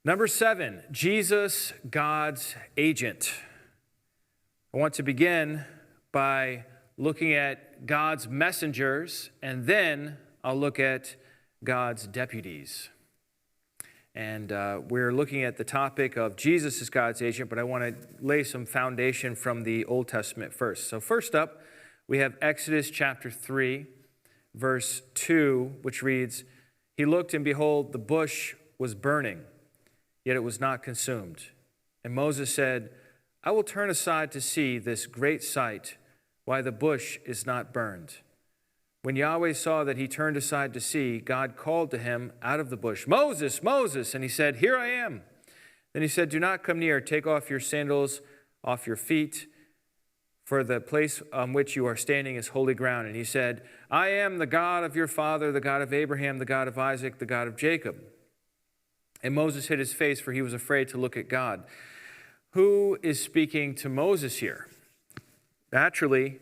Number 7, Jesus, God's agent. I want to begin by looking at God's messengers, and then I'll look at God's deputies. And we're looking at the topic of Jesus as God's agent, but I want to lay some foundation from the Old Testament first. So first up, we have Exodus chapter 3, verse 2, which reads, "He looked, and behold, the bush was burning, yet it was not consumed. And Moses said, I will turn aside to see this great sight, why the bush is not burned. When Yahweh saw that he turned aside to see, God called to him out of the bush, Moses, Moses, and he said, Here I am. Then he said, Do not come near, take off your sandals off your feet, for the place on which you are standing is holy ground. And he said, I am the God of your father, the God of Abraham, the God of Isaac, the God of Jacob. And Moses hid his face, for he was afraid to look at God." Who is speaking to Moses here? Naturally,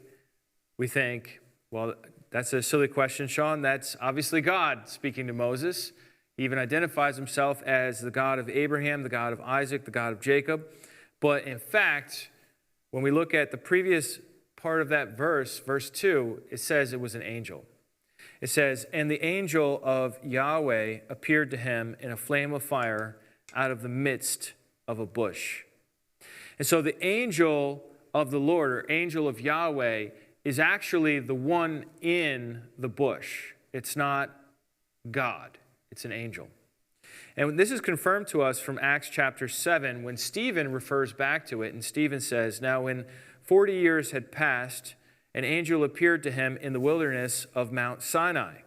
we think, well, that's a silly question, Sean. That's obviously God speaking to Moses. He even identifies himself as the God of Abraham, the God of Isaac, the God of Jacob. But in fact, when we look at the previous part of that verse, verse 2, it says it was an angel. It says, "And the angel of Yahweh appeared to him in a flame of fire out of the midst of a bush." And so the angel of the Lord, or angel of Yahweh, is actually the one in the bush. It's not God. It's an angel. And this is confirmed to us from Acts chapter 7 when Stephen refers back to it. And Stephen says, "Now when 40 years had passed, an angel appeared to him in the wilderness of Mount Sinai,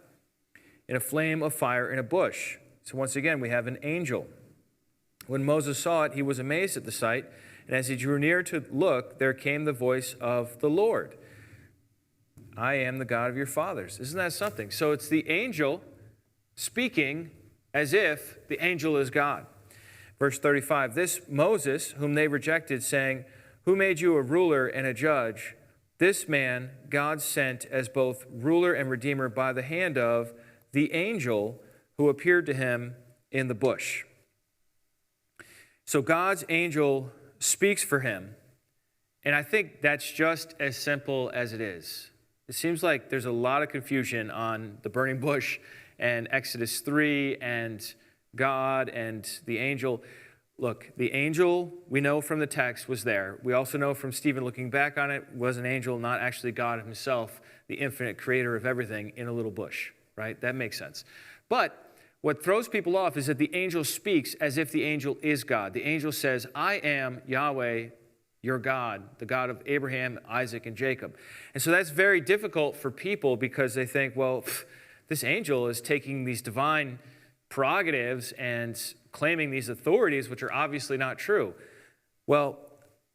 in a flame of fire in a bush." So once again, we have an angel. When Moses saw it, he was amazed at the sight. And as he drew near to look, there came the voice of the Lord. "I am the God of your fathers." Isn't that something? So it's the angel speaking as if the angel is God. Verse 35, "This Moses, whom they rejected, saying, Who made you a ruler and a judge? This man God sent as both ruler and redeemer by the hand of the angel who appeared to him in the bush." So God's angel speaks for him, and I think that's just as simple as it is. It seems like there's a lot of confusion on the burning bush and Exodus 3 and God and the angel. Look, the angel, we know from the text, was there. We also know from Stephen looking back on it, was an angel, not actually God himself, the infinite creator of everything, in a little bush, right? That makes sense. But what throws people off is that the angel speaks as if the angel is God. The angel says, "I am Yahweh, your God, the God of Abraham, Isaac, and Jacob." And so that's very difficult for people because they think, well, this angel is taking these divine prerogatives and claiming these authorities, which are obviously not true. Well,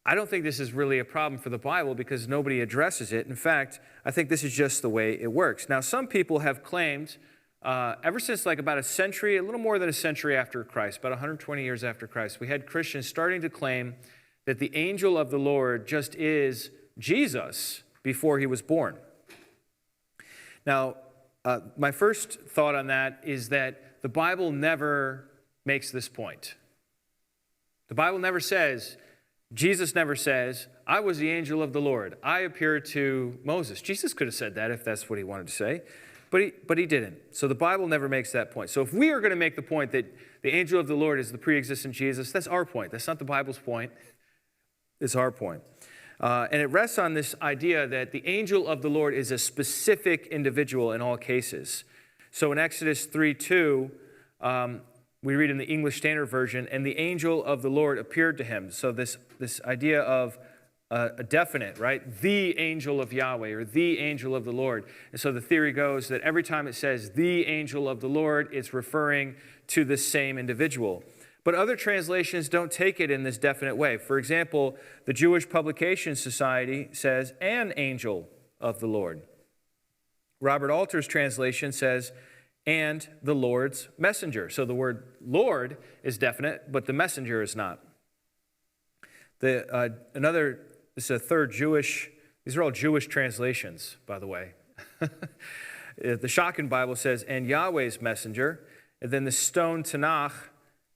I don't think this is really a problem for the Bible because nobody addresses it. In fact, I think this is just the way it works. Now, some people have claimed ever since like about a century, a little more than a century after Christ, about 120 years after Christ, we had Christians starting to claim that the angel of the Lord just is Jesus before he was born. Now, my first thought on that is that the Bible never makes this point. The Bible never says, Jesus never says, "I was the angel of the Lord. I appeared to Moses." Jesus could have said that if that's what he wanted to say. But he didn't. So the Bible never makes that point. So if we are going to make the point that the angel of the Lord is the pre-existent Jesus, that's our point. That's not the Bible's point. It's our point. And it rests on this idea that the angel of the Lord is a specific individual in all cases. So in Exodus 3:2, we read in the English Standard Version, "And the angel of the Lord appeared to him." So this idea of a definite, right? The angel of Yahweh or the angel of the Lord. And so the theory goes that every time it says the angel of the Lord, it's referring to the same individual. But other translations don't take it in this definite way. For example, the Jewish Publication Society says an angel of the Lord. Robert Alter's translation says, and the Lord's messenger. So the word Lord is definite, but the messenger is not. This is a third Jewish, these are all Jewish translations, by the way. The Shotgun Bible says, and Yahweh's messenger. And then the Stone Tanakh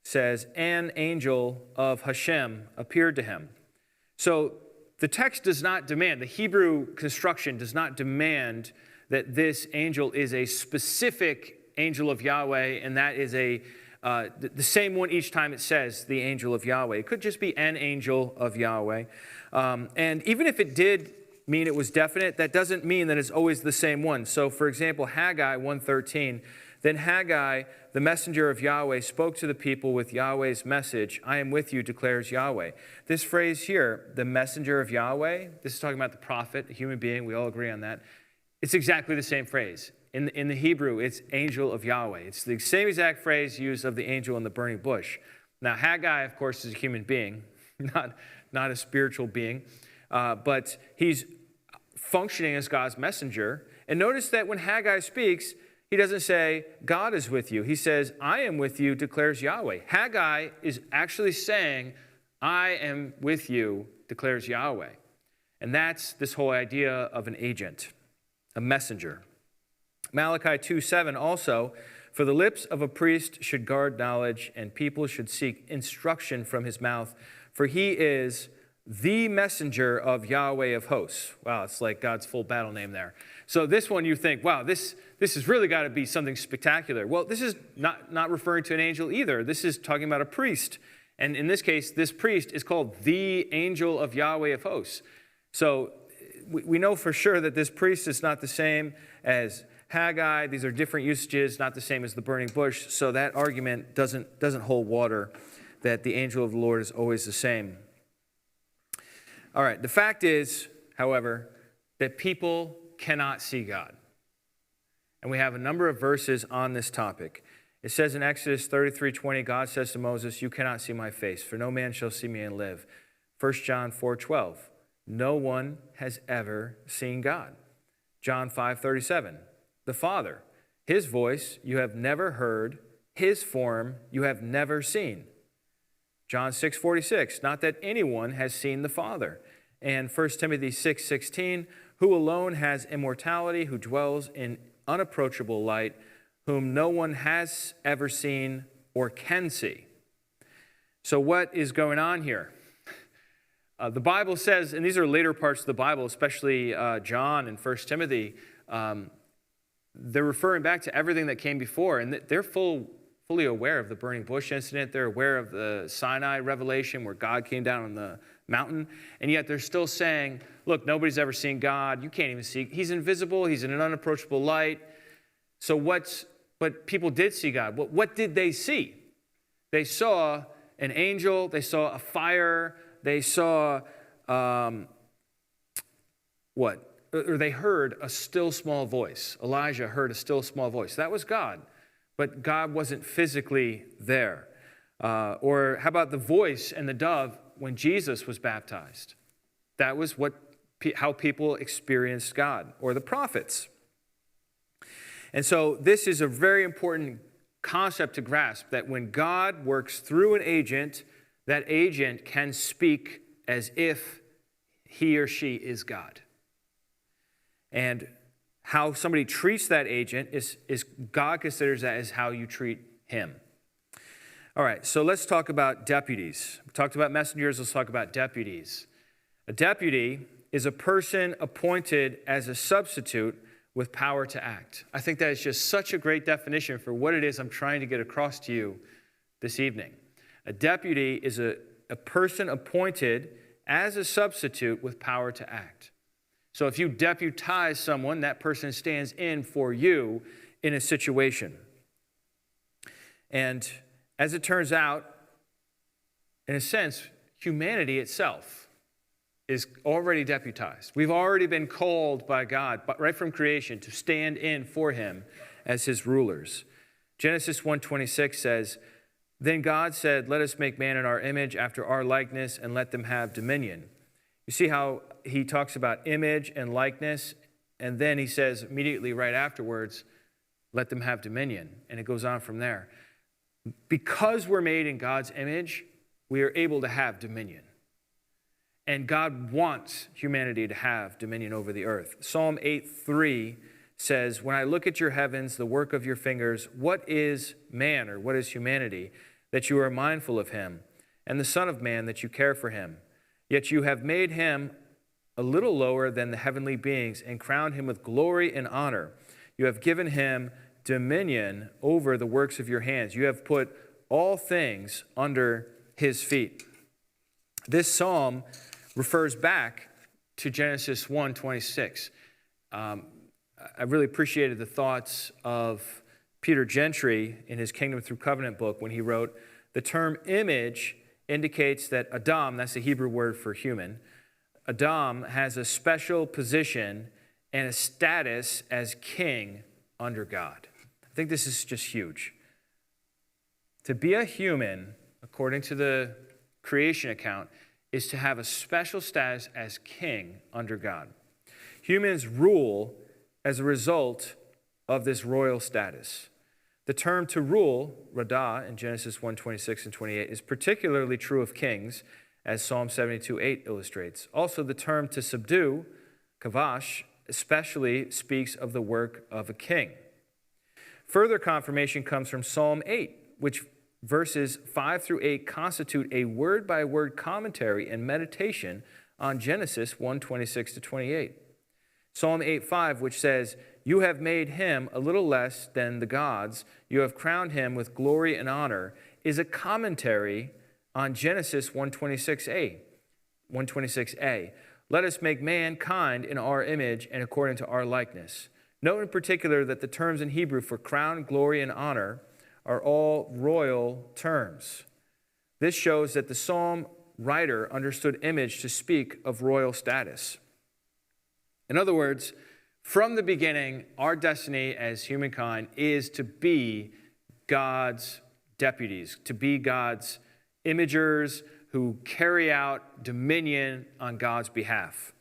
says, an angel of Hashem appeared to him. So the text does not demand, the Hebrew construction does not demand that this angel is a specific angel of Yahweh, and that is the same one each time it says the angel of Yahweh. It could just be an angel of Yahweh. And even if it did mean it was definite, that doesn't mean that it's always the same one. So, for example, Haggai 1:13, then Haggai, the messenger of Yahweh, spoke to the people with Yahweh's message, I am with you, declares Yahweh. This phrase here, the messenger of Yahweh, this is talking about the prophet, a human being, we all agree on that. It's exactly the same phrase. In the Hebrew, it's angel of Yahweh. It's the same exact phrase used of the angel in the burning bush. Now, Haggai, of course, is a human being, not a spiritual being, but he's functioning as God's messenger. And notice that when Haggai speaks, he doesn't say, God is with you. He says, I am with you, declares Yahweh. Haggai is actually saying, I am with you, declares Yahweh. And that's this whole idea of an agent, a messenger. Malachi 2:7 also, for the lips of a priest should guard knowledge, and people should seek instruction from his mouth, for he is the messenger of Yahweh of hosts. Wow, it's like God's full battle name there. So this one you think, wow, this has really got to be something spectacular. Well, this is not referring to an angel either. This is talking about a priest. And in this case, this priest is called the angel of Yahweh of hosts. So we know for sure that this priest is not the same as Haggai. These are different usages, not the same as the burning bush. So that argument doesn't hold water, that the angel of the Lord is always the same. All right, the fact is, however, that people cannot see God. And we have a number of verses on this topic. It says in Exodus 33:20, God says to Moses, you cannot see my face, for no man shall see me and live. 1 John 4:12, no one has ever seen God. John 5:37, the Father, his voice you have never heard, his form you have never seen. John 6:46, not that anyone has seen the Father. And 1 Timothy 6:16, who alone has immortality, who dwells in unapproachable light, whom no one has ever seen or can see. So what is going on here? The Bible says, and these are later parts of the Bible, especially John and 1 Timothy, they're referring back to everything that came before, and they're fully aware of the burning bush incident. They're aware of the Sinai revelation where God came down on the mountain, and yet they're still saying, look, nobody's ever seen God. You can't even see. He's invisible. He's in an unapproachable light. So but people did see God. What did they see? They saw an angel. They saw a fire. They saw Or they heard a still small voice. Elijah heard a still small voice. That was God. But God wasn't physically there. Or how about the voice and the dove when Jesus was baptized? That was how people experienced God, or the prophets. And so this is a very important concept to grasp, that when God works through an agent, that agent can speak as if he or she is God. And how somebody treats that agent is God considers that as how you treat him. All right, so let's talk about deputies. We talked about messengers, let's talk about deputies. A deputy is a person appointed as a substitute with power to act. I think that is just such a great definition for what it is I'm trying to get across to you this evening. A deputy is a person appointed as a substitute with power to act. So if you deputize someone, that person stands in for you in a situation. And as it turns out, in a sense, humanity itself is already deputized. We've already been called by God, right from creation, to stand in for him as his rulers. Genesis 1:26 says, then God said, let us make man in our image after our likeness and let them have dominion. You see how he talks about image and likeness, and then he says immediately right afterwards, let them have dominion. And it goes on from there. Because we're made in God's image, we are able to have dominion. And God wants humanity to have dominion over the earth. Psalm 8:3 says, when I look at your heavens, the work of your fingers, what is man, or what is humanity, that you are mindful of him, and the Son of Man, that you care for him. Yet you have made him a little lower than the heavenly beings and crowned him with glory and honor. You have given him dominion over the works of your hands. You have put all things under his feet. This psalm refers back to Genesis 1:26. I really appreciated the thoughts of Peter Gentry in his Kingdom Through Covenant book when he wrote, the term image indicates that Adam, that's the Hebrew word for human, Adam has a special position and a status as king under God. I think this is just huge. To be a human, according to the creation account, is to have a special status as king under God. Humans rule as a result of this royal status. The term to rule, radah, in Genesis 1:26 and 28, is particularly true of kings, as Psalm 72:8 illustrates. Also, the term to subdue, kavash, especially speaks of the work of a king. Further confirmation comes from Psalm 8, which verses 5 through 8 constitute a word-by-word commentary and meditation on Genesis 1:26 to 28. Psalm 8:5, which says, you have made him a little less than the gods, you have crowned him with glory and honor, is a commentary on Genesis 1:26a. Let us make mankind in our image and according to our likeness. Note in particular that the terms in Hebrew for crown, glory, and honor are all royal terms. This shows that the psalm writer understood image to speak of royal status. In other words, from the beginning, our destiny as humankind is to be God's deputies, to be God's imagers who carry out dominion on God's behalf.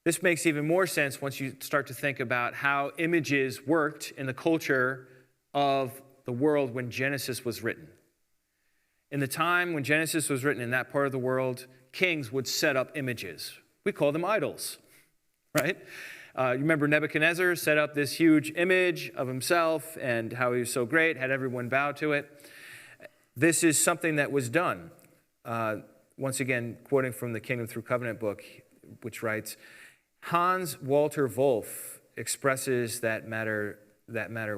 This makes even more sense once you start to think about how images worked in the culture of the world when Genesis was written. In the time when Genesis was written in that part of the world, kings would set up images. We call them idols, right? You remember Nebuchadnezzar set up this huge image of himself and how he was so great, had everyone bow to it. This is something that was done. Once again, quoting from the Kingdom Through Covenant book, which writes, Hans Walter Wolff expresses that matter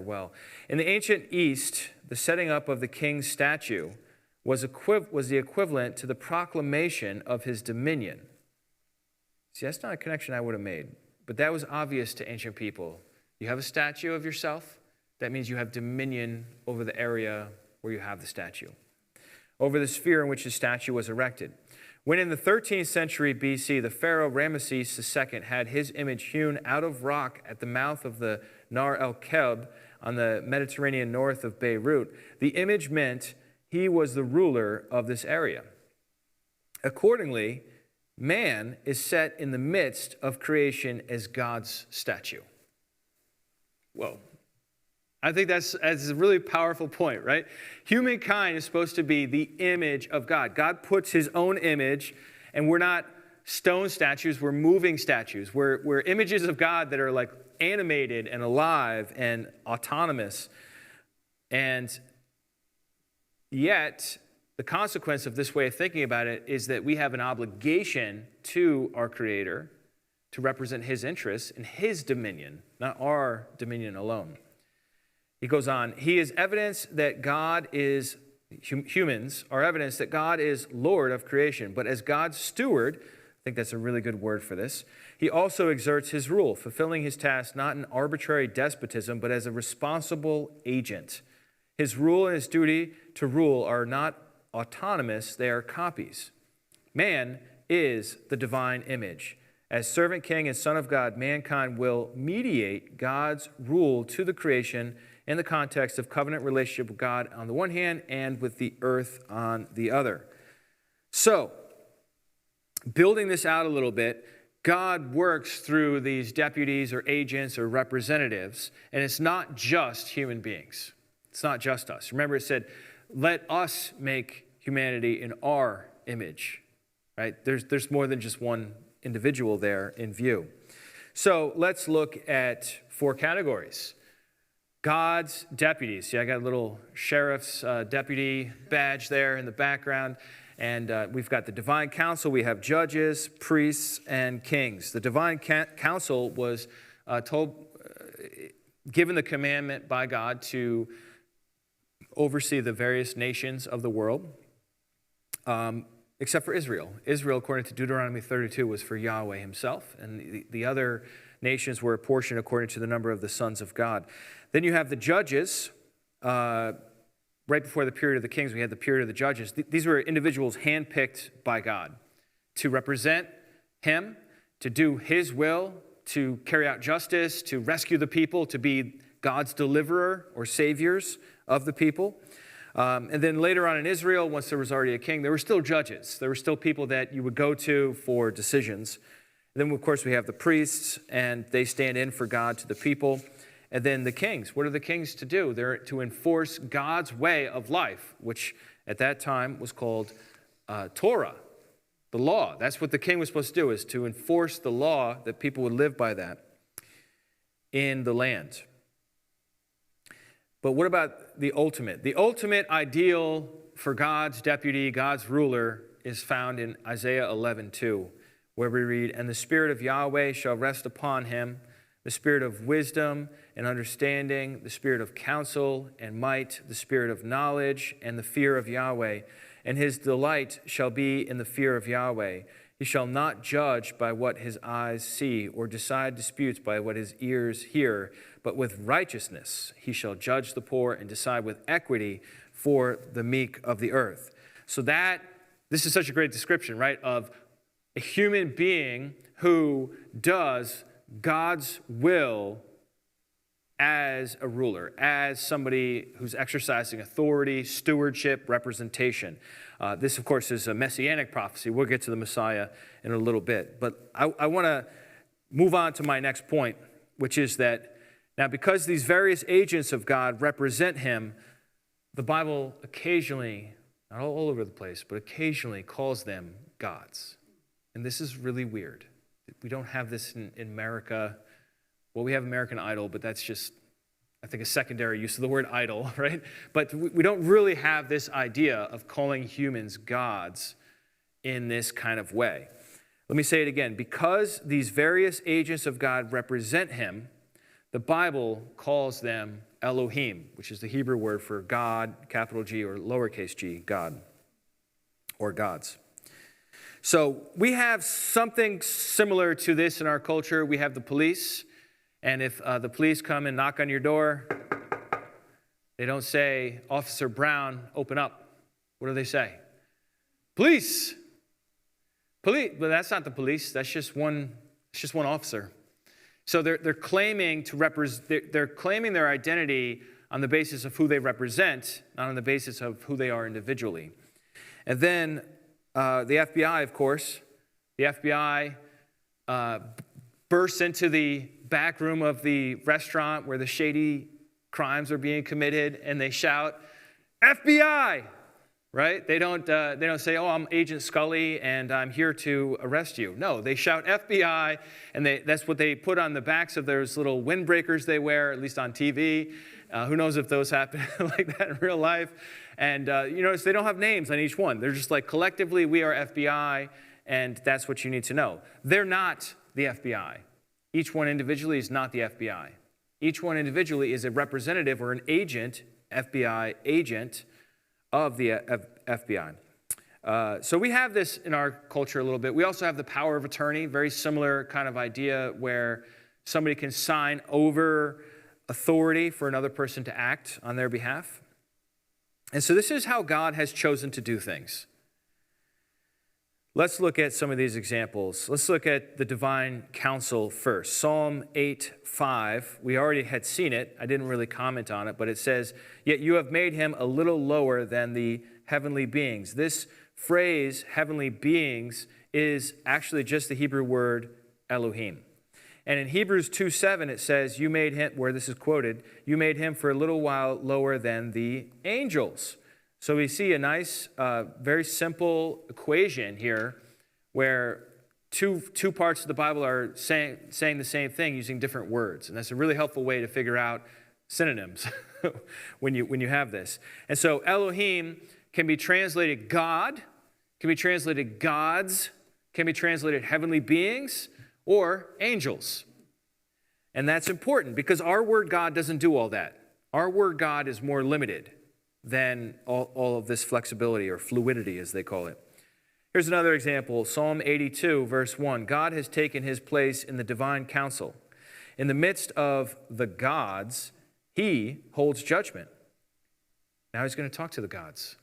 well. In the ancient East, the setting up of the king's statue was the equivalent to the proclamation of his dominion. See, that's not a connection I would have made, but that was obvious to ancient people. You have a statue of yourself, that means you have dominion over the area where you have the statue, over the sphere in which the statue was erected. When in the 13th century BC, the pharaoh Ramesses II had his image hewn out of rock at the mouth of the Nahr el-Kelb on the Mediterranean north of Beirut, the image meant he was the ruler of this area. Accordingly, man is set in the midst of creation as God's statue. Whoa. I think that's a really powerful point, right? Humankind is supposed to be the image of God. God puts his own image, and we're not stone statues, we're moving statues. We're images of God that are like animated and alive and autonomous. And yet, the consequence of this way of thinking about it is that we have an obligation to our Creator to represent his interests and his dominion, not our dominion alone. He goes on, he is evidence that God is, humans are evidence that God is Lord of creation, but as God's steward, I think that's a really good word for this, he also exerts his rule, fulfilling his task not in arbitrary despotism, but as a responsible agent. His rule and his duty to rule are not autonomous, they are copies. Man is the divine image. As servant king and son of God, mankind will mediate God's rule to the creation in the context of covenant relationship with God on the one hand and with the earth on the other. So, building this out a little bit, God works through these deputies or agents or representatives, and it's not just human beings. It's not just us. Remember, it said, let us make humanity in our image, right? There's more than just one individual there in view. So let's look at 4 categories. God's deputies. See, I got a little sheriff's deputy badge there in the background. And we've got the divine council. We have judges, priests, and kings. The divine council was given the commandment by God to oversee the various nations of the world, except for Israel. Israel, according to Deuteronomy 32, was for Yahweh himself, and the other nations were apportioned according to the number of the sons of God. Then you have the judges. Right before the period of the kings, we had the period of the judges. These were individuals handpicked by God to represent him, to do his will, to carry out justice, to rescue the people, to be God's deliverer or saviors of the people. And then later on in Israel, once there was already a king, there were still judges. There were still people that you would go to for decisions. And then, of course, we have the priests, and they stand in for God to the people. And then the kings. What are the kings to do? They're to enforce God's way of life, which at that time was called Torah, the law. That's what the king was supposed to do, is to enforce the law, that people would live by that in the land. But what about the ultimate? The ultimate ideal for God's deputy, God's ruler, is found in Isaiah 11:2, where we read, "And the Spirit of Yahweh shall rest upon him, the spirit of wisdom and understanding, the spirit of counsel and might, the spirit of knowledge and the fear of Yahweh. And his delight shall be in the fear of Yahweh. He shall not judge by what his eyes see, or decide disputes by what his ears hear, but with righteousness he shall judge the poor and decide with equity for the meek of the earth." So this is such a great description, right, of a human being who does God's will as a ruler, as somebody who's exercising authority, stewardship, representation. This, of course, is a messianic prophecy. We'll get to the Messiah in a little bit. But I want to move on to my next point, which is that now because these various agents of God represent him, the Bible occasionally, not all over the place, but occasionally calls them gods. And this is really weird. We don't have this in America. Well, we have American Idol, but that's just, I think, a secondary use of the word idol, right? But we don't really have this idea of calling humans gods in this kind of way. Let me say it again. Because these various agents of God represent him, the Bible calls them Elohim, which is the Hebrew word for God, capital G or lowercase g, God, or gods. So we have something similar to this in our culture. We have the police, and if the police come and knock on your door, they don't say, "Officer Brown, open up." What do they say? "Police! Police!" But that's not the police. That's just one officer. So they're claiming to represent. They're claiming their identity on the basis of who they represent, not on the basis of who they are individually. And then the FBI, of course, the FBI bursts into the back room of the restaurant where the shady crimes are being committed, and they shout, "FBI!" Right? They don't say, "Oh, I'm Agent Scully, and I'm here to arrest you." No, they shout "FBI," and that's what they put on the backs of those little windbreakers they wear, at least on TV. Who knows if those happen like that in real life? And you notice they don't have names on each one. They're just like, collectively, we are FBI, and that's what you need to know. They're not the FBI. Each one individually is not the FBI. Each one individually is a representative or an agent, FBI agent of the FBI. So we have this in our culture a little bit. We also have the power of attorney, very similar kind of idea where somebody can sign over authority for another person to act on their behalf. And so this is how God has chosen to do things. Let's look at some of these examples. Let's look at the divine counsel first. Psalm 8:5. We already had seen it. I didn't really comment on it, but it says, "Yet you have made him a little lower than the heavenly beings." This phrase, heavenly beings, is actually just the Hebrew word Elohim. And in Hebrews 2:7, it says, "You made him," where this is quoted, "you made him for a little while lower than the angels." So we see a nice, very simple equation here where two parts of the Bible are saying the same thing using different words. And that's a really helpful way to figure out synonyms when you have this. And so Elohim can be translated God, can be translated gods, can be translated heavenly beings, or angels. And that's important because our word God doesn't do all that. Our word God is more limited than all of this flexibility or fluidity, as they call it. Here's another example, Psalm 82, verse 1. God has taken his place in the divine council. In the midst of the gods, he holds judgment. Now he's going to talk to the gods.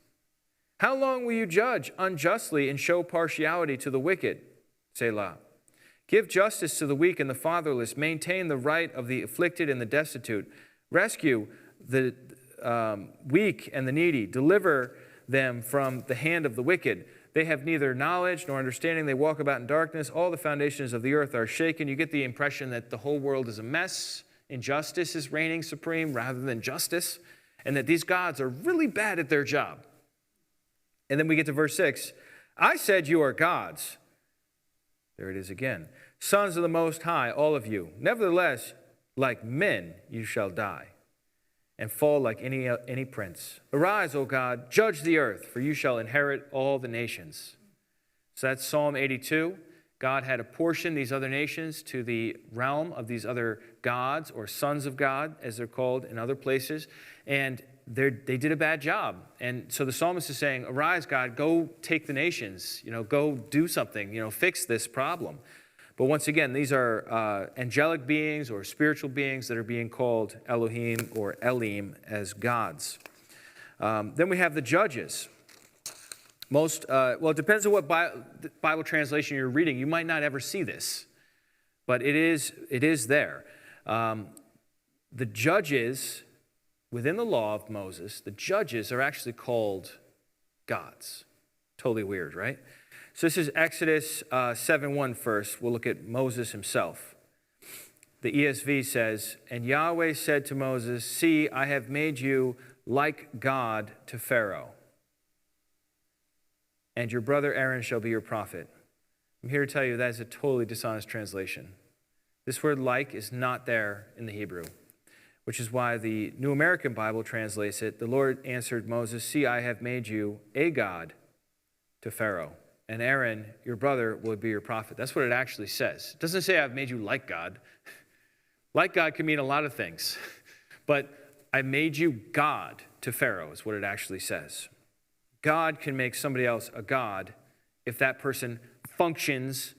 How long will you judge unjustly and show partiality to the wicked? Selah. Give justice to the weak and the fatherless. Maintain the right of the afflicted and the destitute. Rescue the weak and the needy. Deliver them from the hand of the wicked. They have neither knowledge nor understanding. They walk about in darkness. All the foundations of the earth are shaken. You get the impression that the whole world is a mess. Injustice is reigning supreme rather than justice. And that these gods are really bad at their job. And then we get to verse 6. I said you are gods. There it is again. Sons of the Most High, all of you. Nevertheless, like men you shall die, and fall like any prince. Arise, O God, judge the earth, for you shall inherit all the nations. So that's Psalm 82. God had apportioned these other nations to the realm of these other gods, or sons of God, as they're called in other places. And they did a bad job. And so the psalmist is saying, arise, God, go take the nations. Go do something. Fix this problem. But once again, these are angelic beings or spiritual beings that are being called Elohim or Elim as gods. Then we have the judges. It depends on what Bible translation you're reading. You might not ever see this, but it is there. The judges, within the law of Moses, the judges are actually called gods. Totally weird, right? So this is Exodus 7:1 first. We'll look at Moses himself. The ESV says, and Yahweh said to Moses, see, I have made you like God to Pharaoh, and your brother Aaron shall be your prophet. I'm here to tell you that is a totally dishonest translation. This word like is not there in the Hebrew, which is why the New American Bible translates it, the Lord answered Moses, see, I have made you a God to Pharaoh, and Aaron, your brother, will be your prophet. That's what it actually says. It doesn't say I've made you like God. Like God can mean a lot of things, but I made you God to Pharaoh is what it actually says. God can make somebody else a God if that person functions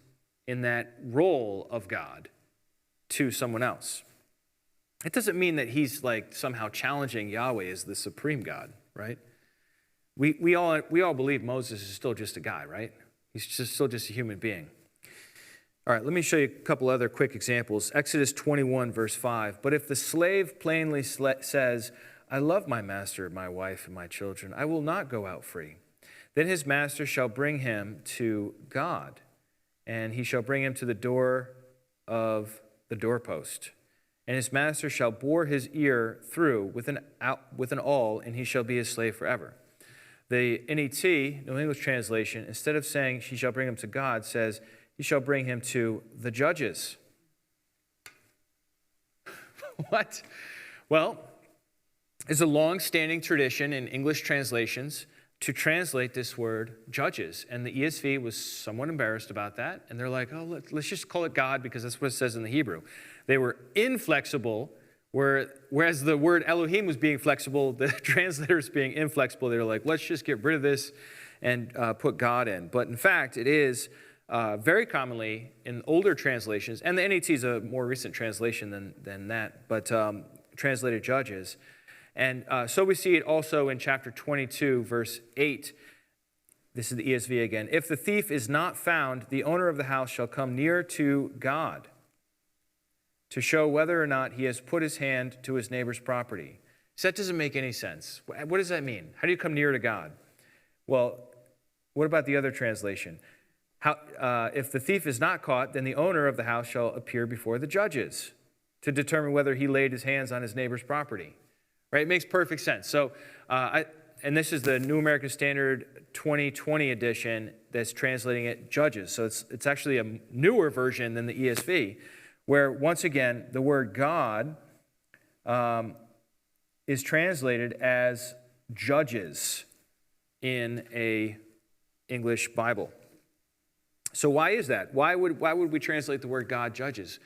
in that role of God to someone else. It doesn't mean that he's like somehow challenging Yahweh as the supreme God, right? We all believe Moses is still just a guy, right? He's still just a human being. All right, let me show you a couple other quick examples. Exodus 21, verse 5. But if the slave plainly says, I love my master, my wife, and my children, I will not go out free. Then his master shall bring him to God, and he shall bring him to the door of the doorpost. And his master shall bore his ear through with an awl, and he shall be his slave forever. The NET, New English translation, instead of saying he shall bring him to God, says he shall bring him to the judges. What? Well, it's a long-standing tradition in English translations to translate this word judges. And the ESV was somewhat embarrassed about that. And they're like, oh, let's just call it God because that's what it says in the Hebrew. They were inflexible, whereas the word Elohim was being flexible, the translators being inflexible. They were like, let's just get rid of this and put God in. But in fact, it is very commonly in older translations, and the NET is a more recent translation than that, but translated judges. And so we see it also in chapter 22, verse 8. This is the ESV again. If the thief is not found, the owner of the house shall come near to God to show whether or not he has put his hand to his neighbor's property. So that doesn't make any sense. What does that mean? How do you come near to God? Well, what about the other translation? If the thief is not caught, then the owner of the house shall appear before the judges to determine whether he laid his hands on his neighbor's property. Right? It makes perfect sense. So, and this is the New American Standard 2020 edition that's translating it judges. So it's actually a newer version than the ESV, where once again the word God is translated as judges in a English Bible. So why is that? Why would we translate the word God judges?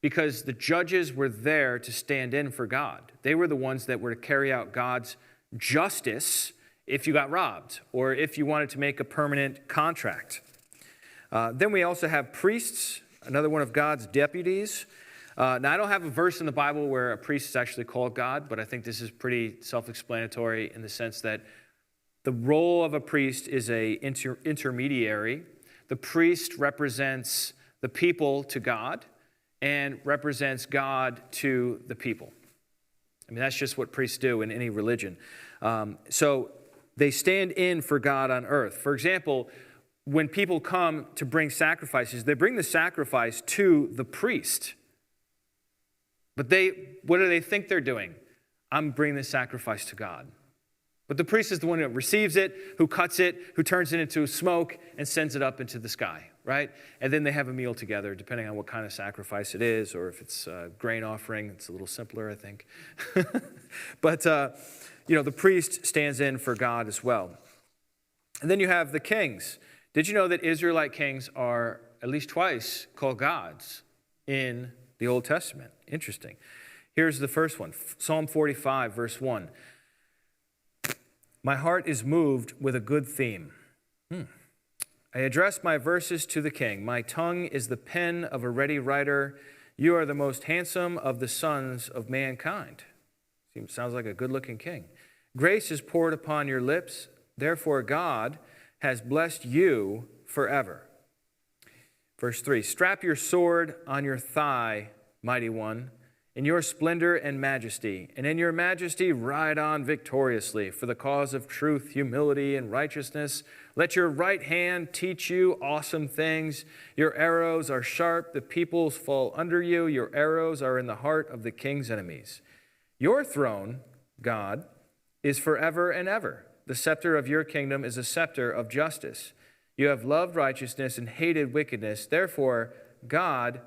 Because the judges were there to stand in for God. They were the ones that were to carry out God's justice if you got robbed or if you wanted to make a permanent contract. Then we also have priests, another one of God's deputies. Now, I don't have a verse in the Bible where a priest is actually called God, but I think this is pretty self-explanatory in the sense that the role of a priest is an intermediary. The priest represents the people to God and represents God to the people. I mean, that's just what priests do in any religion. So they stand in for God on earth. For example, when people come to bring sacrifices, they bring the sacrifice to the priest. But what do they think they're doing? I'm bringing the sacrifice to God. But the priest is the one who receives it, who cuts it, who turns it into smoke and sends it up into the sky, right? And then they have a meal together, depending on what kind of sacrifice it is, or if it's a grain offering. It's a little simpler, I think. But, the priest stands in for God as well. And then you have the kings. Did you know that Israelite kings are at least twice called gods in the Old Testament? Interesting. Here's the first one, Psalm 45, verse 1. My heart is moved with a good theme. I address my verses to the king. My tongue is the pen of a ready writer. You are the most handsome of the sons of mankind. Sounds like a good-looking king. Grace is poured upon your lips. Therefore, God has blessed you forever. Verse 3, strap your sword on your thigh, mighty one, in your splendor and majesty, and in your majesty ride on victoriously for the cause of truth, humility, and righteousness. Let your right hand teach you awesome things. Your arrows are sharp. The peoples fall under you. Your arrows are in the heart of the king's enemies. Your throne, God, is forever and ever. The scepter of your kingdom is a scepter of justice. You have loved righteousness and hated wickedness. Therefore, God,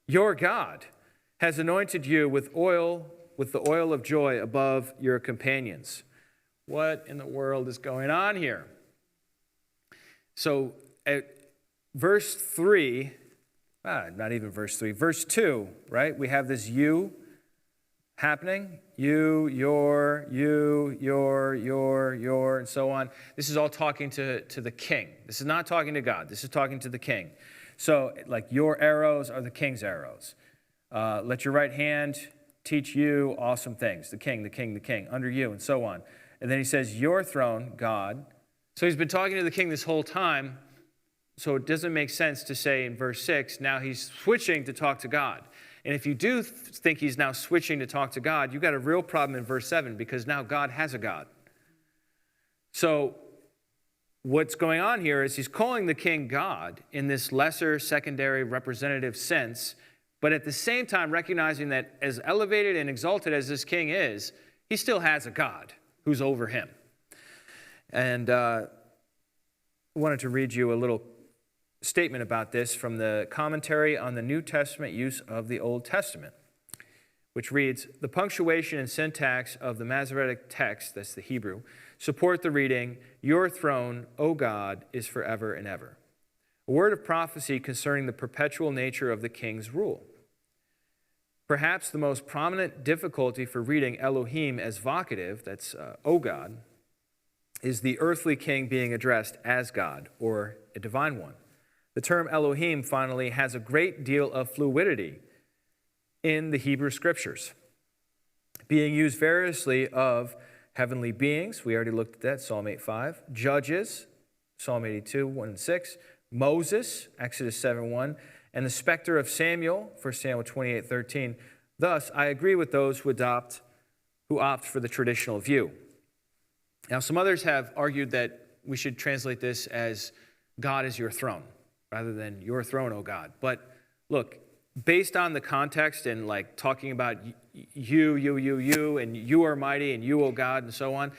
your God, has anointed you with the oil of joy above your companions. What in the world is going on here? So at verse 3, not even verse 3, verse 2, right? We have this you happening. You, your, and so on. This is all talking to the king. This is not talking to God. This is talking to the king. So like your arrows are the king's arrows. Let your right hand teach you awesome things. The king, under you, and so on. And then he says, your throne, God. So he's been talking to the king this whole time. So it doesn't make sense to say in verse 6, now he's switching to talk to God. And if you do think he's now switching to talk to God, you've got a real problem in verse 7 because now God has a God. So what's going on here is he's calling the king God in this lesser, secondary, representative sense, but at the same time recognizing that as elevated and exalted as this king is, he still has a God who's over him. And I wanted to read you a little statement about this from the commentary on the New Testament use of the Old Testament, which reads, the punctuation and syntax of the Masoretic text, that's the Hebrew, support the reading, your throne, O God, is forever and ever. A word of prophecy concerning the perpetual nature of the king's rule. Perhaps the most prominent difficulty for reading Elohim as vocative, that's O God, is the earthly king being addressed as God, or a divine one. The term Elohim, finally, has a great deal of fluidity in the Hebrew Scriptures, being used variously of heavenly beings. We already looked at that, Psalm 8:5. Judges, Psalm 82, 1 and 6. Moses, Exodus 7:1. And the specter of Samuel, 1 Samuel 28:13. Thus, I agree with those who opt for the traditional view. Now, some others have argued that we should translate this as God is your throne, rather than your throne, O God. But look, based on the context and like talking about you, and you are mighty, and you, O God, and so on,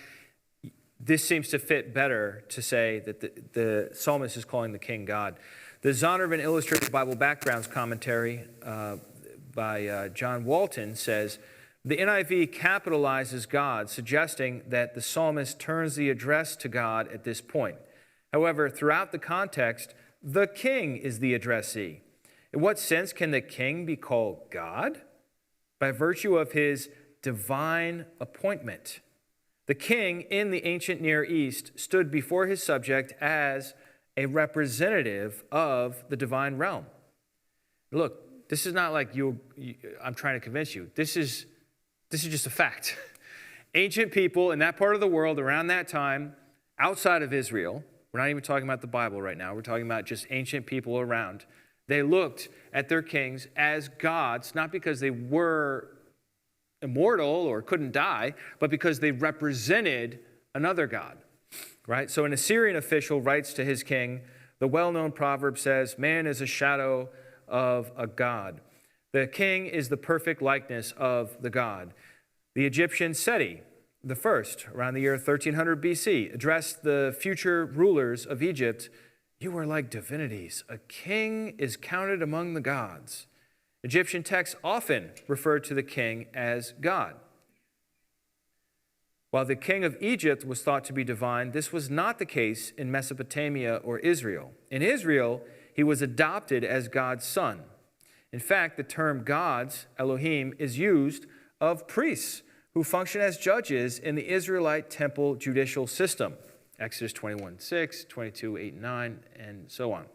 this seems to fit better to say that the psalmist is calling the king God. The Zondervan Illustrated Bible Backgrounds commentary by John Walton says, The NIV capitalizes God, suggesting that the psalmist turns the address to God at this point. However, throughout the context, the king is the addressee. In what sense can the king be called God? By virtue of his divine appointment. The king in the ancient Near East stood before his subject as a representative of the divine realm. Look, this is not like I'm trying to convince you. This is just a fact. Ancient people in that part of the world around that time, outside of Israel, we're not even talking about the Bible right now, we're talking about just ancient people around. They looked at their kings as gods, not because they were immortal or couldn't die, but because they represented another god, right? So an Assyrian official writes to his king, the well-known proverb says, man is a shadow of a god. The king is the perfect likeness of the god. The Egyptian Seti, the first, around the year 1300 BC, addressed the future rulers of Egypt, you are like divinities. A king is counted among the gods. Egyptian texts often referred to the king as God. While the king of Egypt was thought to be divine, this was not the case in Mesopotamia or Israel. In Israel, he was adopted as God's son. In fact, the term gods, Elohim, is used of priests who function as judges in the Israelite temple judicial system. Exodus 21:6, 22:8 and 9, and so on.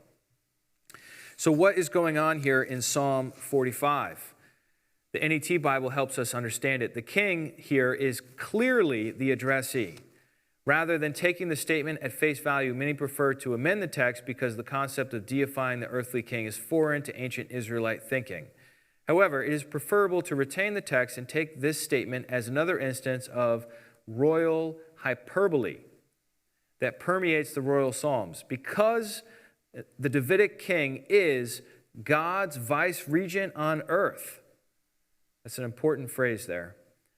So what is going on here in Psalm 45? The NET Bible helps us understand it. The king here is clearly the addressee. Rather than taking the statement at face value, many prefer to amend the text because the concept of deifying the earthly king is foreign to ancient Israelite thinking. However, it is preferable to retain the text and take this statement as another instance of royal hyperbole that permeates the royal psalms. Because the Davidic king is God's vice-regent on earth. That's an important phrase there.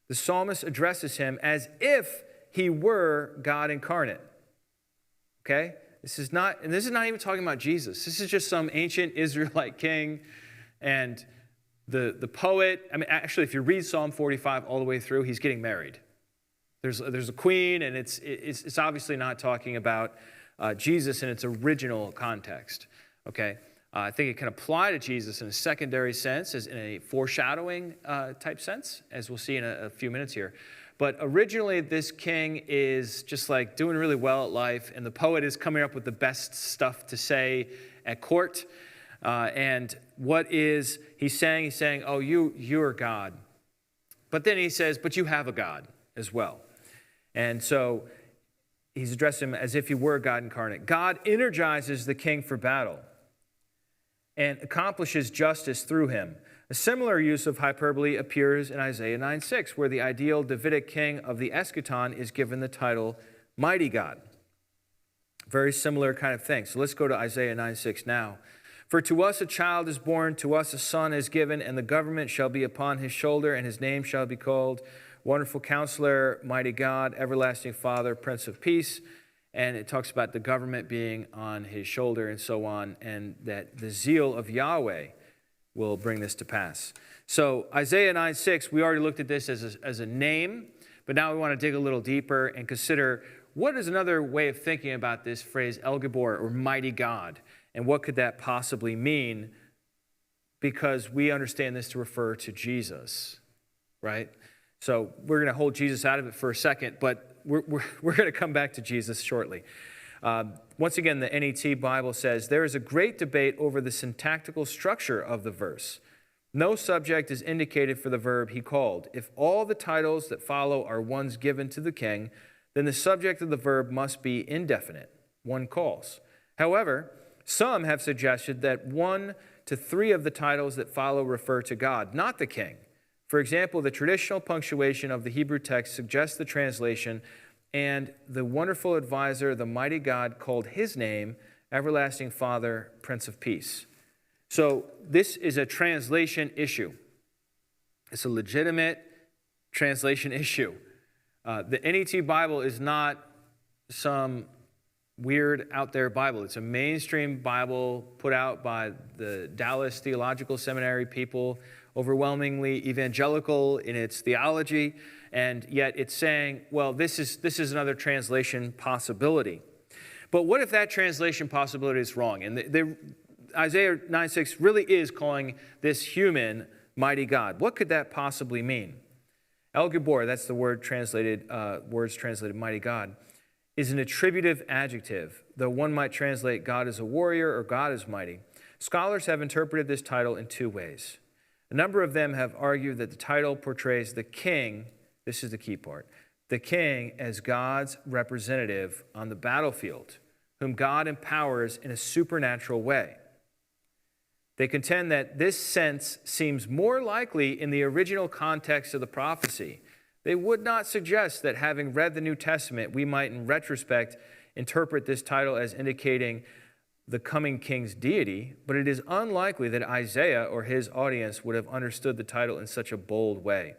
The psalmist addresses him as if he were God incarnate. Okay? This is not even talking about Jesus. This is just some ancient Israelite king. And the poet, actually, if you read Psalm 45 all the way through, he's getting married. There's a queen, and it's obviously not talking about Jesus in its original context, okay? I think it can apply to Jesus in a secondary sense, as in a foreshadowing type sense, as we'll see in a few minutes here. But originally, this king is just like doing really well at life, and the poet is coming up with the best stuff to say at court. And what is he saying? He's saying, oh, you're God. But then he says, but you have a God as well. And so he's addressing him as if he were God incarnate. God energizes the king for battle and accomplishes justice through him. A similar use of hyperbole appears in Isaiah 9:6, where the ideal Davidic king of the eschaton is given the title Mighty God. Very similar kind of thing. So let's go to Isaiah 9:6 now. For to us a child is born, to us a son is given, and the government shall be upon his shoulder, and his name shall be called Wonderful Counselor, Mighty God, Everlasting Father, Prince of Peace. And it talks about the government being on his shoulder and so on, and that the zeal of Yahweh will bring this to pass. So Isaiah 9:6, we already looked at this as a name, but now we want to dig a little deeper and consider what is another way of thinking about this phrase, El Gibor, or Mighty God, and what could that possibly mean? Because we understand this to refer to Jesus, right? So we're going to hold Jesus out of it for a second, but we're going to come back to Jesus shortly. Once again, the NET Bible says, there is a great debate over the syntactical structure of the verse. No subject is indicated for the verb he called. If all the titles that follow are ones given to the king, then the subject of the verb must be indefinite, one calls. However, some have suggested that 1 to 3 of the titles that follow refer to God, not the king. For example, the traditional punctuation of the Hebrew text suggests the translation, and the wonderful advisor, the mighty God, called his name, Everlasting Father, Prince of Peace. So this is a translation issue. It's a legitimate translation issue. The NET Bible is not some weird out there Bible. It's a mainstream Bible put out by the Dallas Theological Seminary people overwhelmingly evangelical in its theology, and yet it's saying, well, this is another translation possibility. But what if that translation possibility is wrong? And Isaiah 9:6 really is calling this human mighty God. What could that possibly mean? El Gibor, that's the words translated mighty God, is an attributive adjective, though one might translate God as a warrior or God as mighty. Scholars have interpreted this title in two ways. A number of them have argued that the title portrays the king, this is the key part, the king as God's representative on the battlefield, whom God empowers in a supernatural way. They contend that this sense seems more likely in the original context of the prophecy. They would not suggest that having read the New Testament, we might in retrospect interpret this title as indicating the coming king's deity, but it is unlikely that Isaiah or his audience would have understood the title in such a bold way.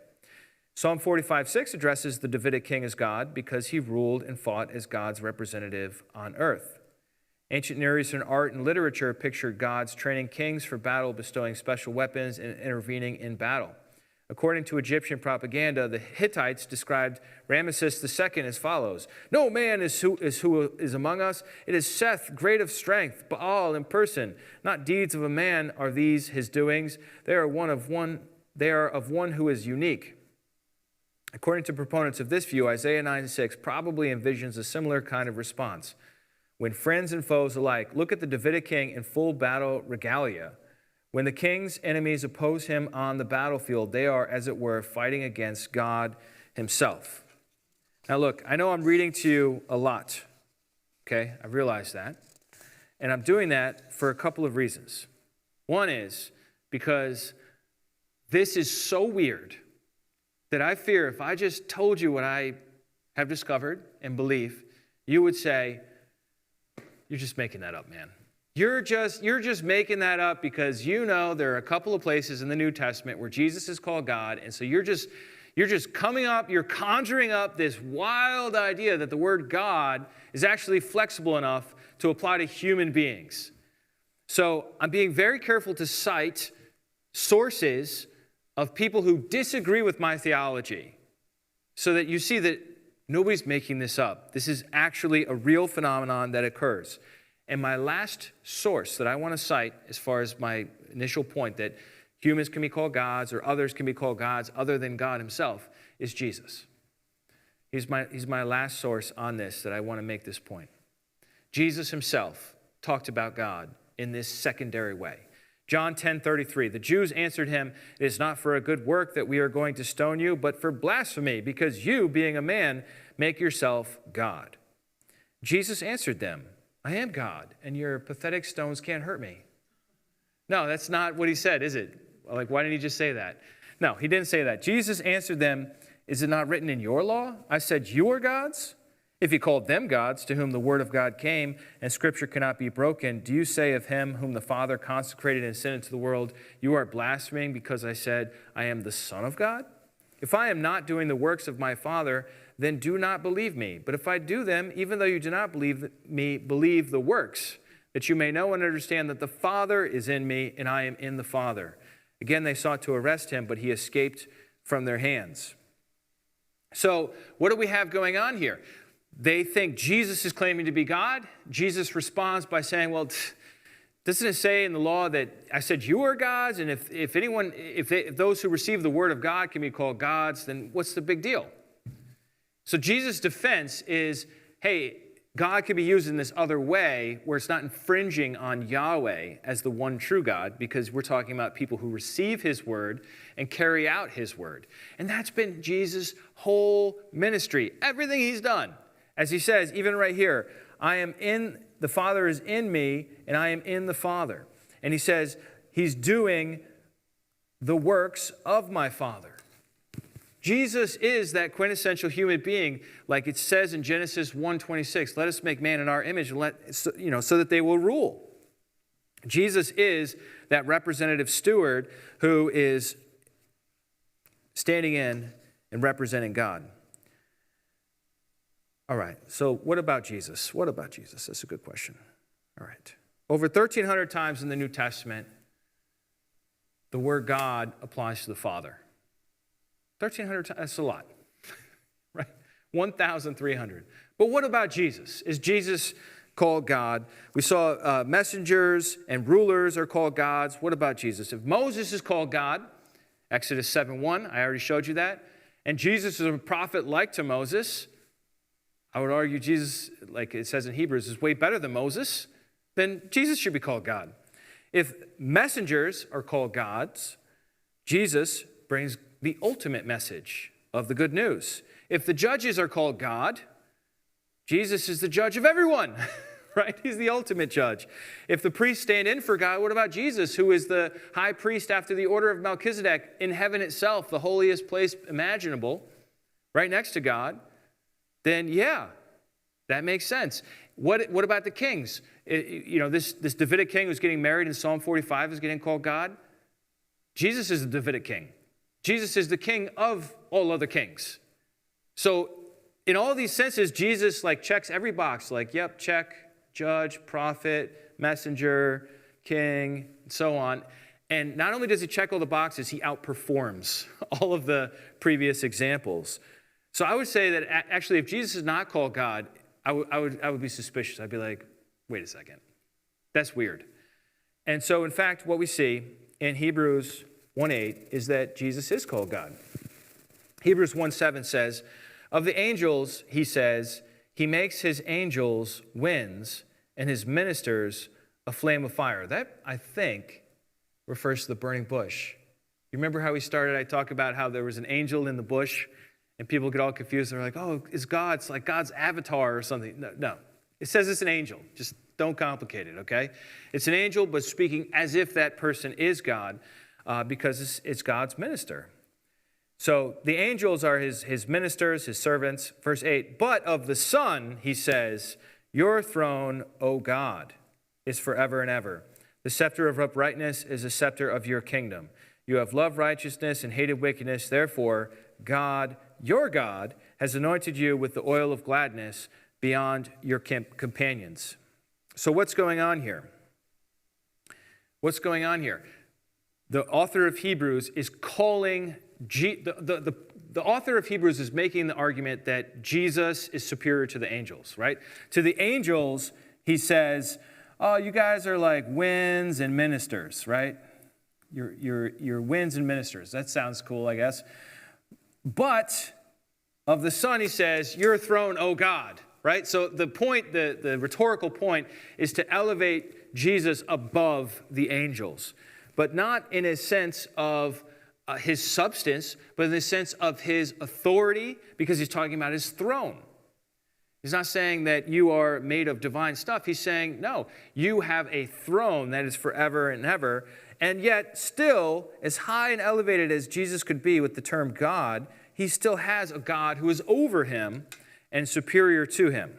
Psalm 45:6 addresses the Davidic king as God because he ruled and fought as God's representative on earth. Ancient Near Eastern art and literature pictured gods training kings for battle, bestowing special weapons, and intervening in battle. According to Egyptian propaganda, the Hittites described Ramesses II as follows: "No man is who is among us. It is Seth, great of strength, Baal in person. Not deeds of a man are these his doings. They are of one who is unique." According to proponents of this view, Isaiah 9:6 probably envisions a similar kind of response. When friends and foes alike look at the Davidic king in full battle regalia, when the king's enemies oppose him on the battlefield, they are, as it were, fighting against God himself. Now look, I know I'm reading to you a lot, okay? I realize that. And I'm doing that for a couple of reasons. One is because this is so weird that I fear if I just told you what I have discovered and believe, you would say, "You're just making that up, man. You're just making that up because you know there are a couple of places in the New Testament where Jesus is called God, and so you're just conjuring up this wild idea that the word God is actually flexible enough to apply to human beings." So I'm being very careful to cite sources of people who disagree with my theology so that you see that nobody's making this up. This is actually a real phenomenon that occurs. And my last source that I want to cite, as far as my initial point that humans can be called gods or others can be called gods other than God himself, is Jesus. He's my last source on this that I want to make this point. Jesus himself talked about God in this secondary way. John 10:33, the Jews answered him, "It is not for a good work that we are going to stone you, but for blasphemy, because you, being a man, make yourself God." Jesus answered them, "I am God, and your pathetic stones can't hurt me." No, that's not what he said, is it? Like, why didn't he just say that? No, he didn't say that. Jesus answered them, "Is it not written in your law? I said you are gods? If he called them gods, to whom the word of God came, and scripture cannot be broken, do you say of him whom the Father consecrated and sent into the world, you are blaspheming because I said, I am the Son of God? If I am not doing the works of my Father, then do not believe me. But if I do them, even though you do not believe me, believe the works, that you may know and understand that the Father is in me, and I am in the Father." Again, they sought to arrest him, but he escaped from their hands. So, what do we have going on here? They think Jesus is claiming to be God. Jesus responds by saying, well, doesn't it say in the law that I said you are gods? And if those who receive the word of God can be called gods, then what's the big deal? So Jesus' defense is, hey, God can be used in this other way where it's not infringing on Yahweh as the one true God, because we're talking about people who receive his word and carry out his word. And that's been Jesus' whole ministry, everything he's done. As he says, even right here, the Father is in me, and I am in the Father. And he says, he's doing the works of my Father. Jesus is that quintessential human being, like it says in Genesis 1:26, let us make man in our image, so that they will rule. Jesus is that representative steward who is standing in and representing God. All right, so what about Jesus? What about Jesus? That's a good question. All right. Over 1,300 times in the New Testament, the word God applies to the Father. 1,300 times, that's a lot, right? 1,300. But what about Jesus? Is Jesus called God? We saw messengers and rulers are called gods. What about Jesus? If Moses is called God, Exodus 7:1, I already showed you that, and Jesus is a prophet like to Moses, I would argue Jesus, like it says in Hebrews, is way better than Moses, then Jesus should be called God. If messengers are called gods, Jesus brings the ultimate message of the good news. If the judges are called God, Jesus is the judge of everyone, right? He's the ultimate judge. If the priests stand in for God, what about Jesus, who is the high priest after the order of Melchizedek in heaven itself, the holiest place imaginable, right next to God? Then yeah, that makes sense. What about the kings? This Davidic king who's getting married in Psalm 45 is getting called God. Jesus is the Davidic king. Jesus is the king of all other kings. So in all these senses, Jesus checks every box, yep, check, judge, prophet, messenger, king, and so on. And not only does he check all the boxes, he outperforms all of the previous examples. So I would say that actually if Jesus is not called God, I would be suspicious. I'd be like, wait a second, that's weird. And so in fact, what we see in Hebrews 1:8 is that Jesus is called God. Hebrews 1:7 says, of the angels, he says, he makes his angels winds and his ministers a flame of fire. That, I think, refers to the burning bush. You remember how we started? I talked about how there was an angel in the bush and people get all confused. They're like, oh, it's God. It's like God's avatar or something. No. It says it's an angel. Just don't complicate it, okay? It's an angel, but speaking as if that person is God because it's God's minister. So the angels are his ministers, his servants. Verse 8, but of the Son, he says, your throne, O God, is forever and ever. The scepter of uprightness is the scepter of your kingdom. You have loved righteousness and hated wickedness. Therefore, God, your God, has anointed you with the oil of gladness beyond your companions. So what's going on here? What's going on here? The author of Hebrews is calling the author of Hebrews is making the argument that Jesus is superior to the angels, right? To the angels, he says, oh, you guys are like winds and ministers, right? You're winds and ministers. That sounds cool, I guess. But of the Son, he says, your throne, O God, right? So the point, the rhetorical point is to elevate Jesus above the angels, but not in a sense of his substance, but in the sense of his authority, because he's talking about his throne. He's not saying that you are made of divine stuff. He's saying, no, you have a throne that is forever and ever, and yet still, as high and elevated as Jesus could be with the term God, he still has a God who is over him and superior to him.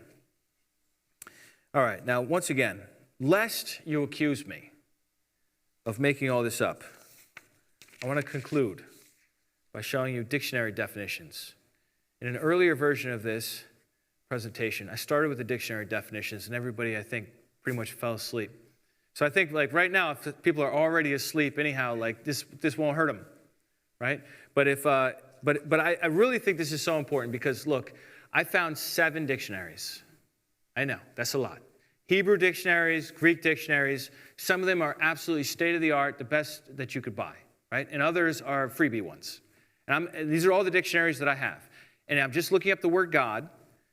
All right, now once again, lest you accuse me of making all this up, I want to conclude by showing you dictionary definitions. In an earlier version of this presentation, I started with the dictionary definitions, and everybody, I think, pretty much fell asleep. So I think, right now, if people are already asleep anyhow, this won't hurt them, right? But I really think this is so important because, look, I found 7 dictionaries. I know, that's a lot. Hebrew dictionaries, Greek dictionaries, some of them are absolutely state-of-the-art, the best that you could buy. Right? And others are freebie ones. And these are all the dictionaries that I have. And I'm just looking up the word God,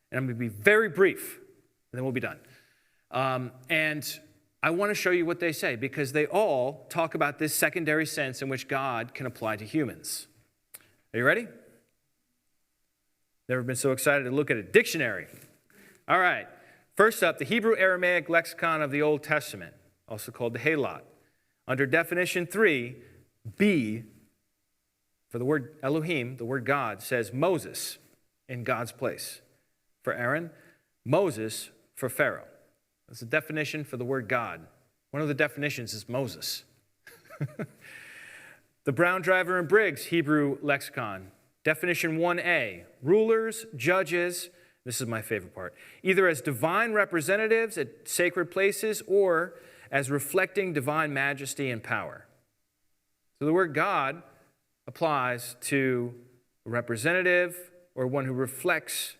and I'm going to be very brief, and then we'll be done. And I want to show you what they say, because they all talk about this secondary sense in which God can apply to humans. Are you ready? Never been so excited to look at a dictionary. All right. First up, the Hebrew Aramaic lexicon of the Old Testament, also called the Halot. Under definition 3, B, for the word Elohim, the word God, says Moses in God's place. For Aaron, Moses for Pharaoh. That's the definition for the word God. One of the definitions is Moses. The Brown, Driver, and Briggs Hebrew lexicon. Definition 1A, rulers, judges, this is my favorite part, either as divine representatives at sacred places or as reflecting divine majesty and power. So the word God applies to a representative or one who reflects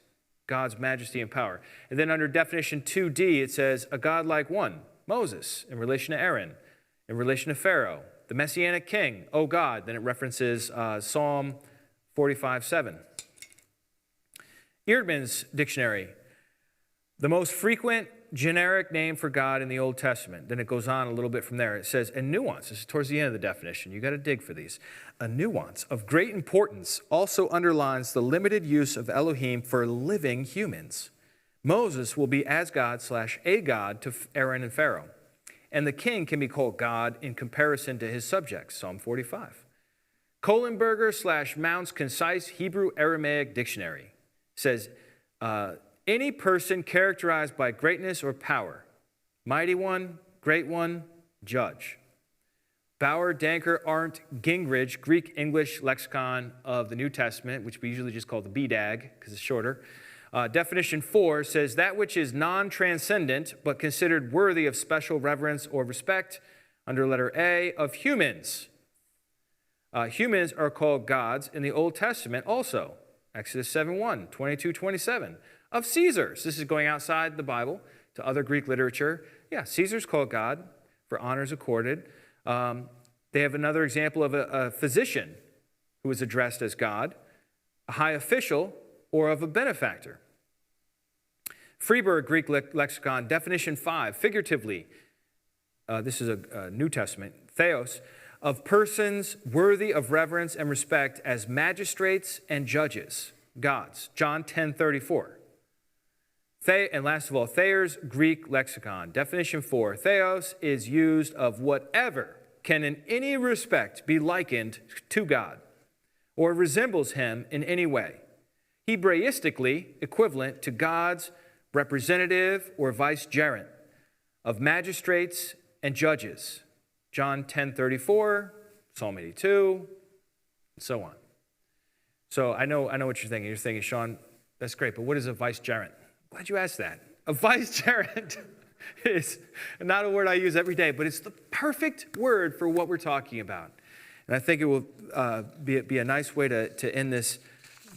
God's majesty and power. And then under definition 2D, it says, a godlike one, Moses, in relation to Aaron, in relation to Pharaoh, the Messianic king, O God. Then it references Psalm 45:7. Eerdmans Dictionary, the most frequent generic name for God in the Old Testament. Then it goes on a little bit from there. It says, a nuance, this is towards the end of the definition. You got to dig for these. A nuance of great importance also underlines the limited use of Elohim for living humans. Moses will be as God / a God to Aaron and Pharaoh. And the king can be called God in comparison to his subjects, Psalm 45. Kohlenberger / Mount's Concise Hebrew Aramaic Dictionary says, any person characterized by greatness or power, mighty one, great one, judge. Bauer, Danker, Arndt, Gingrich, Greek English Lexicon of the New Testament, which we usually just call the BDAG because it's shorter. Definition 4 says that which is non-transcendent but considered worthy of special reverence or respect, under letter A, of humans. Humans are called gods in the Old Testament also. Exodus 7:1, 22:27. Of Caesars. This is going outside the Bible to other Greek literature. Yeah, Caesar's called God for honors accorded. They have another example of a physician who is addressed as God, a high official, or of a benefactor. Freeburg, Greek lexicon, definition 5, figuratively, this is a New Testament, theos, of persons worthy of reverence and respect as magistrates and judges, gods, John 10:34. And last of all, Thayer's Greek lexicon, definition 4, theos is used of whatever can in any respect be likened to God or resembles him in any way, Hebraistically equivalent to God's representative or vicegerent of magistrates and judges, John 10:34, Psalm 82, and so on. So I know what you're thinking. You're thinking, Sean, that's great, but what is a vicegerent? Glad you asked that. A vicegerent is not a word I use every day, but it's the perfect word for what we're talking about. And I think it will be a nice way to end this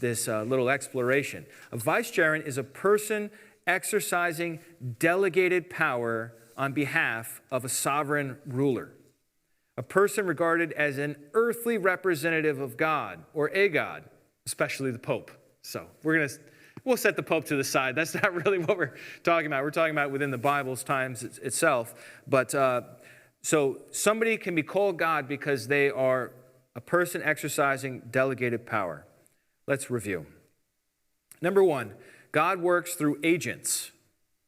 little exploration. A vicegerent is a person exercising delegated power on behalf of a sovereign ruler. A person regarded as an earthly representative of God or a God, especially the Pope. So we'll set the Pope to the side. That's not really what we're talking about. We're talking about within the Bible's times itself. But so somebody can be called God because they are a person exercising delegated power. Let's review. Number 1, God works through agents,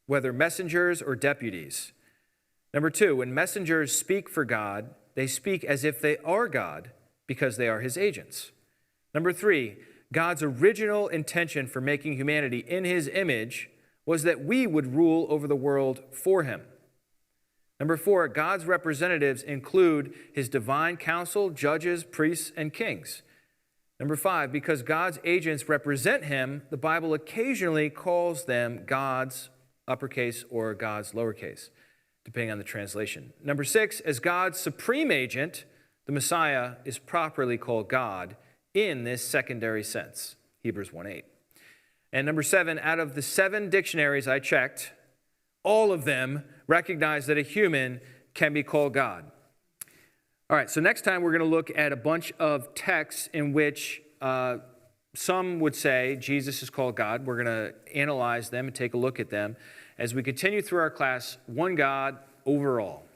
whether messengers or deputies. Number 2, when messengers speak for God, they speak as if they are God because they are his agents. Number 3, God's original intention for making humanity in his image was that we would rule over the world for him. Number 4, God's representatives include his divine council, judges, priests, and kings. Number 5, because God's agents represent him, the Bible occasionally calls them God's uppercase or God's lowercase, depending on the translation. Number 6, as God's supreme agent, the Messiah is properly called God in this secondary sense, Hebrews 1:8. And number 7, out of the 7 dictionaries I checked, all of them recognize that a human can be called God. All right, so next time we're going to look at a bunch of texts in which some would say Jesus is called God. We're going to analyze them and take a look at them as we continue through our class, One God Overall.